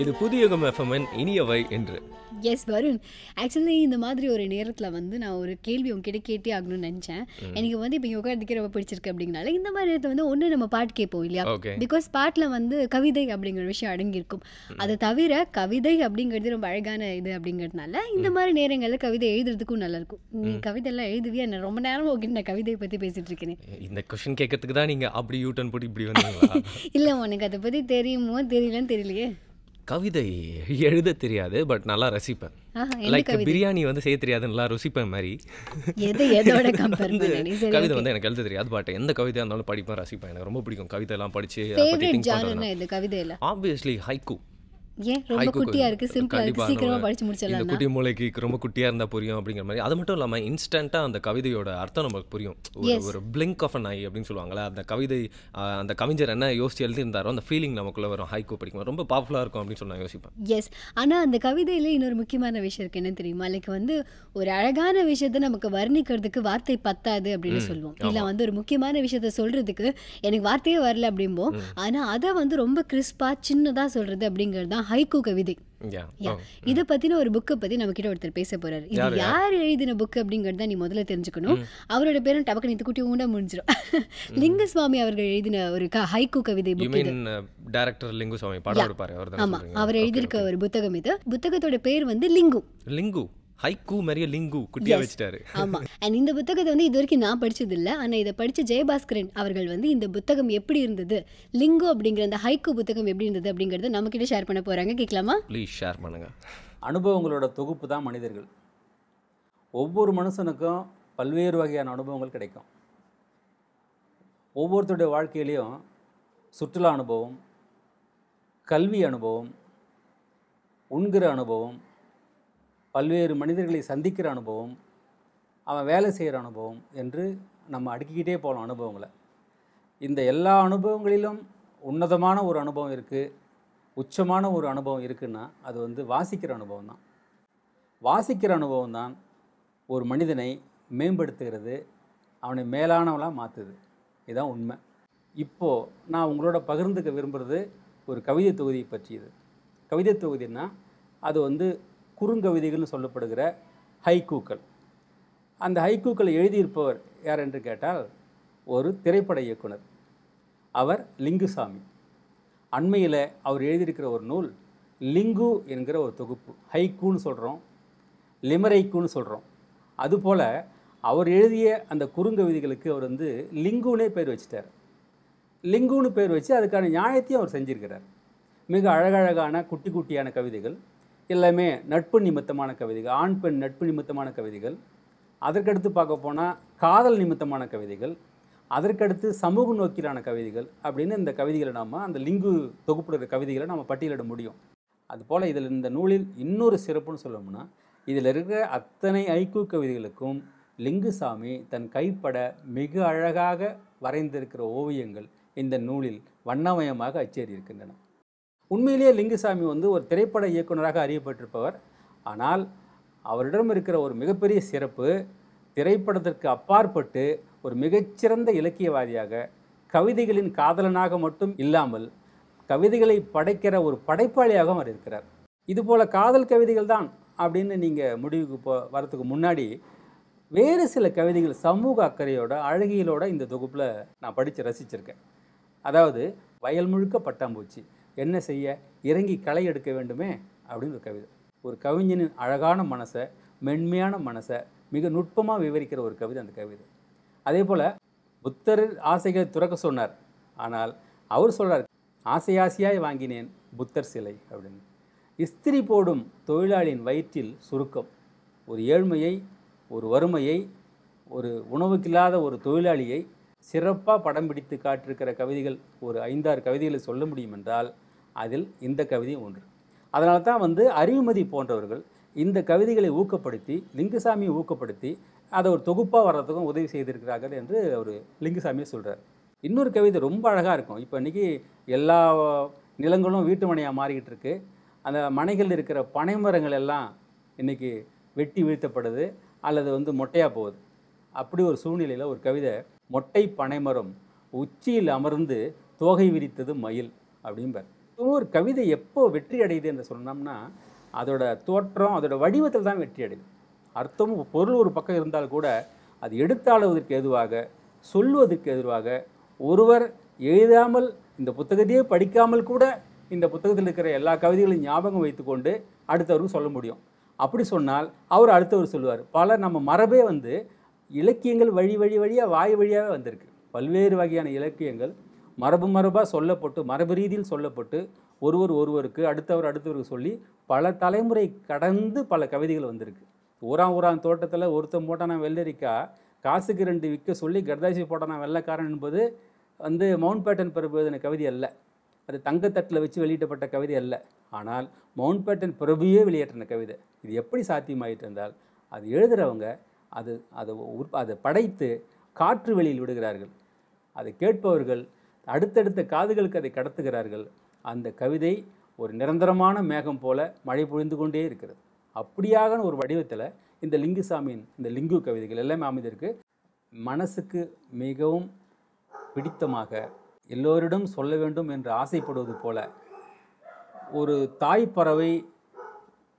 இது புதியகம் எஃப்எம்என் இனியவை என்று. S Varun, actually இந்த மாதிரி ஒரு நேரத்தில் வந்து நான் ஒரு கேள்வி உங்ககிட்ட கேட்டே ஆகணும்னு நினச்சேன். எனக்கு வந்து இப்போ யோகாதிக்கு ரொம்ப பிடிச்சிருக்கு அப்படிங்கனால இந்த மாதிரி நேரத்தில் வந்து ஒன்று நம்ம பாட்டு கேட்போம் இல்லையா? பிகாஸ் பாட்டில் வந்து கவிதை அப்படிங்கிற விஷயம் அடங்கியிருக்கும். அதை தவிர கவிதை அப்படிங்கிறது ரொம்ப அழகான இது அப்படிங்கிறதுனால இந்த மாதிரி நேரங்களில் கவிதை எழுதுறதுக்கும் நல்லாயிருக்கும். நீ கவிதையெல்லாம் எழுதுவியா? நான் ரொம்ப நேரம் உங்ககிட்ட நான் கவிதையை பற்றி பேசிகிட்டு இருக்கேன். இந்த கொஸ்டின் கேட்கறதுக்கு தான் நீங்கள் அப்படி யூட்டன் போட்டு இப்படி வந்தீங்களா? இல்லை, உனக்கு அதை பற்றி தெரியுமோ தெரியலன்னு தெரியலையே. கவிதை எழுத தெரியாது, பட் நல்லா ரசிப்பேன். லைக் பிரியாணி வந்து செய்ய தெரியாது, நல்லா ருசிப்பேன் மாதிரி. கவிதை வந்து எனக்கு எழுத தெரியாது, பட் எந்த கவிதையாக இருந்தாலும் படிப்பேன், ரசிப்பேன். எனக்கு ரொம்ப பிடிக்கும் கவிதை எல்லாம் படிச்சு. Obviously haiku. ஏன் ரொம்ப குட்டியா இருக்கு, சிம்பிளா இருக்கு, சீக்கிரமா படிச்சு முடிச்சிடலாம். இந்த குட்டி மூளைக்கு ரொம்ப குட்டியா இருந்தா புரியும் அப்படிங்கிற மாதிரி. அது மட்டும் இல்லாம இன்ஸ்டன்ட்டா அந்த கவிதையோட அர்த்தம் நமக்கு புரியும். ஒரு பிளிங்க் ஆஃப் அன் ஐ அப்படின்னு சொல்லுவாங்கல்ல, அந்த கவிதை அந்த கவிஞர் என்ன யோசிச்சு எழுதியிருந்தாரோ அந்த ஃபீலிங் நமக்குள்ள வரும். ஹைக்கூ படிக்கும் ரொம்ப பவர்ஃபுல்லா இருக்கும் அப்படின்னு சொல்லி நான் யோசிப்பேன். எஸ், ஆனா அந்த கவிதையில இன்னொரு முக்கியமான விஷயம் இருக்கு. என்ன தெரியுமா? லைக் வந்து ஒரு அழகான விஷயத்தை நமக்கு வர்ணிக்கிறதுக்கு வார்த்தை பத்தாது அப்படின்னு சொல்லுவோம். இல்ல வந்து ஒரு முக்கியமான விஷயத்த சொல்றதுக்கு எனக்கு வார்த்தையே வரல அப்படிம்போம். ஆனா அதை வந்து ரொம்ப கிறிஸ்பா சின்னதா சொல்றது அப்படிங்கிறது தான் ஹைக்கூ கவிதை. இதை பத்தின ஒரு புக்கை பத்தி நம்ம கிட்ட ஒருத்தர் பேச போறாரு. இது யார் எழுதின புக் அப்படிங்கறத நீ முதல்ல தெரிஞ்சுக்கணும். அவரோட பேரும் டபக்கு நீ குட்டி ஊண்டா முடிஞ்சிடும். லிங்குசுவாமி அவர்கள் எழுதின ஒரு ஹைக்கூ கவிதை புக். டைரக்டர் லிங்குசுவாமி படம் எடுப்பாரு அவர். ஆமா, அவர் எழுதியிருக்க ஒரு புத்தகம் இது. புத்தகத்தோட பேர் வந்து லிங்கு. லிங்கு ஹைக்கூ மாதிரியே லிங்கு குட்டியா வச்சிட்டாரு. ஆமா, அண்ட் இந்த புத்தகத்தை வந்து இது வரைக்கும் நான் படிச்சது இல்லை. ஆனால் இதை படிச்ச ஜெயபாஸ்கரன் அவர்கள் வந்து இந்த புத்தகம் எப்படி இருந்தது, லிங்கு அப்படிங்கிற அந்த ஹைக்கூ புத்தகம் எப்படி இருந்தது அப்படிங்கறத நம்ம கிட்ட ஷேர் பண்ண போறாங்க. கேட்கலாமா? ப்ளீஸ் ஷேர் பண்ணுங்க. அனுபவங்களோட தொகுப்பு தான் மனிதர்கள். ஒவ்வொரு மனுஷனுக்கும் பல்வேறு வகையான அனுபவங்கள் கிடைக்கும். ஒவ்வொருத்தருடைய வாழ்க்கையிலையும் சுற்றுலா அனுபவம், கல்வி அனுபவம், உண்கிற அனுபவம், பல்வேறு மனிதர்களை சந்திக்கிற அனுபவம், அவன் வேலை செய்கிற அனுபவம் என்று நம்ம அடுக்கிக்கிட்டே போகலாம் அனுபவங்களை. இந்த எல்லா அனுபவங்களிலும் உன்னதமான ஒரு அனுபவம் இருக்குது, உச்சமான ஒரு அனுபவம் இருக்குன்னா அது வந்து வாசிக்கிற அனுபவம் தான். வாசிக்கிற அனுபவம் தான் ஒரு மனிதனை மேம்படுத்துகிறது, அவனை மேலானவளாக மாற்றுது. இதுதான் உண்மை. இப்போது நான் உங்களோட பகிர்ந்துக்க விரும்புகிறது ஒரு கவிதை தொகுதியை பற்றியது. கவிதை தொகுதின்னா அது வந்து குறுங்கவிதைகள்னு சொல்லப்படுகிற ஹைக்கூக்கள். அந்த ஹைக்கூக்களை எழுதியிருப்பவர் யார் என்று கேட்டால் ஒரு திரைப்பட இயக்குனர். அவர் லிங்குசாமி. அண்மையில் அவர் எழுதியிருக்கிற ஒரு நூல் லிங்கு என்கிற ஒரு தொகுப்பு. ஹைக்கூன்னு சொல்கிறோம், லிமரைக்குன்னு சொல்கிறோம். அதுபோல் அவர் எழுதிய அந்த குறுங்கவிதைகளுக்கு அவர் வந்து லிங்குனே பேர் வச்சிட்டார். லிங்குன்னு பேர் வச்சு அதுக்கான நியாயத்தையும் அவர் செஞ்சிருக்கிறார். மிக அழகழகான குட்டி குட்டியான கவிதைகள், எல்லாமே நட்பு நிமித்தமான கவிதைகள், ஆண் பெண் நட்பு நிமித்தமான கவிதைகள். அதற்கடுத்து பார்க்க போனால் காதல் நிமித்தமான கவிதைகள், அதற்கடுத்து சமூக நோக்கிலான கவிதைகள் அப்படின்னு இந்த கவிதைகளை நாம் அந்த லிங்கு தொகுப்புடைய கவிதைகளை நம்ம பட்டியலிட முடியும். அதுபோல் இதில் இந்த நூலில் இன்னொரு சிறப்புன்னு சொல்லணும்னா இதில் இருக்கிற அத்தனை ஹைக்கூ கவிதைகளுக்கும் லிங்குசாமி தன் கைப்பட மிக அழகாக வரைந்திருக்கிற ஓவியங்கள் இந்த நூலில் வண்ணமயமாக அச்சேறி இருக்கின்றன. உண்மையிலேயே லிங்குசாமி வந்து ஒரு திரைப்பட இயக்குநராக அறியப்பட்டிருப்பவர். ஆனால் அவரிடம் இருக்கிற ஒரு மிகப்பெரிய சிறப்பு, திரைப்படத்திற்கு அப்பாற்பட்டு ஒரு மிகச்சிறந்த இலக்கியவாதியாக, கவிதைகளின் காதலனாக மட்டும் இல்லாமல் கவிதைகளை படைக்கிற ஒரு படைப்பாளியாகவும் அவர் இருக்கிறார். இதுபோல் காதல் கவிதைகள் தான் அப்படின்னு நீங்கள் முடிவுக்கு வரத்துக்கு முன்னாடி வேறு சில கவிதைகள் சமூக அக்கறையோட அழகியலோட இந்த தொகுப்பில் நான் படித்து ரசிச்சிருக்கேன். அதாவது வயல் முழுக்க பட்டாம்பூச்சி, என்ன செய்ய இறங்கி களை எடுக்க வேண்டுமே அப்படின்னு ஒரு கவிதை. ஒரு கவிஞனின் அழகான மனசை, மென்மையான மனசை மிக நுட்பமாக விவரிக்கிற ஒரு கவிதை அந்த கவிதை. அதே போல் புத்தர் ஆசைகளை துறக்க சொன்னார், ஆனால் அவர் சொல்கிறார் ஆசையாசையாய் வாங்கினேன் புத்தர் சிலை அப்படின்னு. இஸ்திரி போடும் தொழிலாளியின் வயிற்றில் சுருக்கம், ஒரு ஏழ்மையை, ஒரு வறுமையை, ஒரு உணவுக்கில்லாத ஒரு தொழிலாளியை சிறப்பாக படம் பிடித்து காட்டிருக்கிற கவிதைகள் ஒரு 5-6 கவிதைகளை சொல்ல முடியும் என்றால் அதில் இந்த கவிதை ஒன்று. அதனால தான் வந்து அறிவுமதி போன்றவர்கள் இந்த கவிதைகளை ஊக்கப்படுத்தி, லிங்குசாமியை ஊக்கப்படுத்தி அதை ஒரு தொகுப்பாக வர்றதுக்கும் உதவி செய்திருக்கிறார்கள் என்று அவர் லிங்குசாமியை சொல்கிறார். இன்னொரு கவிதை ரொம்ப அழகாக இருக்கும். இப்போ இன்றைக்கி எல்லா நிலங்களும் வீட்டு மனையாக மாறிக்கிட்டு இருக்கு. அந்த மனைகளில் இருக்கிற பனை மரங்கள் எல்லாம் இன்றைக்கி வெட்டி வீழ்த்தப்படுது அல்லது வந்து மொட்டையாக போகுது. அப்படி ஒரு சூழ்நிலையில் ஒரு கவிதை, மொட்டை பனைமரம் உச்சியில் அமர்ந்து தோகை விரித்தது மயில் அப்படிம்பார். ஒரு கவிதை எப்போ வெற்றி அடையுது என்று சொன்னோம்னா அதோட தோற்றம் அதோட வடிவத்தில் தான் வெற்றி அடையுது. அர்த்தமும் பொருள் ஒரு பக்கம் இருந்தால் கூட அது எடுத்தாளுவதற்கு எதுவாக, சொல்லுவதற்கு எதுவாக, ஒருவர் எழுதாமல் இந்த புத்தகத்தையே படிக்காமல் கூட இந்த புத்தகத்தில் இருக்கிற எல்லா கவிதைகளையும் ஞாபகம் வைத்துக்கொண்டு அடுத்தவருக்கு சொல்ல முடியும். அப்படி சொன்னால் அவர் அடுத்தவர் சொல்லுவார். பல நம்ம மரபே இலக்கியங்கள் வழியாக வாய் வழியாகவே வந்திருக்கு. பல்வேறு வகையான இலக்கியங்கள் மரபாக சொல்லப்பட்டு மரபு ரீதியில் சொல்லப்பட்டு ஒருவருக்கு அடுத்தவருக்கு சொல்லி பல தலைமுறை கடந்து பல கவிதைகள் வந்திருக்கு. ஊரான் தோட்டத்தில் ஒருத்தன் போட்டான வெள்ளரிக்காய் காசுக்கு 2 விற்க சொல்லி கர்தாசி போட்டான வெள்ளைக்காரன் என்பது மவுண்ட் பேட்டன் பிரபு எழுதின கவிதை அல்ல. அது தங்கத்தட்டில் வச்சு வெளியிடப்பட்ட கவிதை அல்ல. ஆனால் மவுண்ட் பேட்டன் பிரபுவே வெளியேற்றின கவிதை. இது எப்படி சாத்தியமாயிட்டு இருந்தால் அது எழுதுகிறவங்க அதை படைத்து காற்று வெளியில் விடுகிறார்கள். அதை கேட்பவர்கள் அடுத்தடுத்த காதுகளுக்கு அதை கடத்துகிறார்கள். அந்த கவிதை ஒரு நிரந்தரமான மேகம் போல மழை பொழிந்து கொண்டே இருக்கிறது. அப்படியாக ஒரு வடிவத்தில் இந்த லிங்குசாமியின் இந்த லிங்கு கவிதைகள் எல்லாமே அமைந்திருக்கு. மனசுக்கு மிகவும் பிடித்தமாக எல்லோரிடம் சொல்ல வேண்டும் என்று ஆசைப்படுவது போல ஒரு தாய் பறவை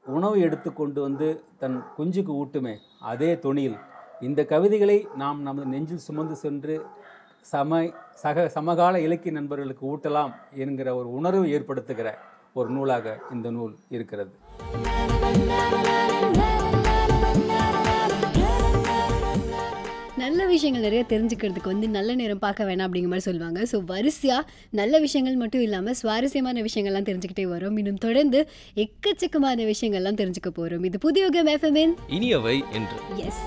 உணவு எடுத்து கொண்டு தன் குஞ்சுக்கு ஊட்டுமே அதே தொனியில் இந்த கவிதைகளை நாம் நமது நெஞ்சில் சுமந்து சென்று சமகால இலக்கிய நண்பர்களுக்கு ஊட்டலாம் என்கிற ஒரு உணர்வை ஏற்படுத்துகிற ஒரு நூலாக இந்த நூல் இருக்கிறது. நல்ல விஷயங்கள் நிறைய தெரிஞ்சுக்கிறதுக்கு நல்ல நேரம் பார்க்க வேணாம் அப்படிங்கிற மாதிரி சொல்லுவாங்க. ஸோ வரிசையாக நல்ல விஷயங்கள் மட்டும் இல்லாமல் சுவாரஸ்யமான விஷயங்கள்லாம் தெரிஞ்சுக்கிட்டே வரும். இன்னும் தொடர்ந்து எக்கச்சக்கமான விஷயங்கள்லாம் தெரிஞ்சுக்க போகிறோம். இது புதிய யுகம் FM இனியவை என்று. எஸ்.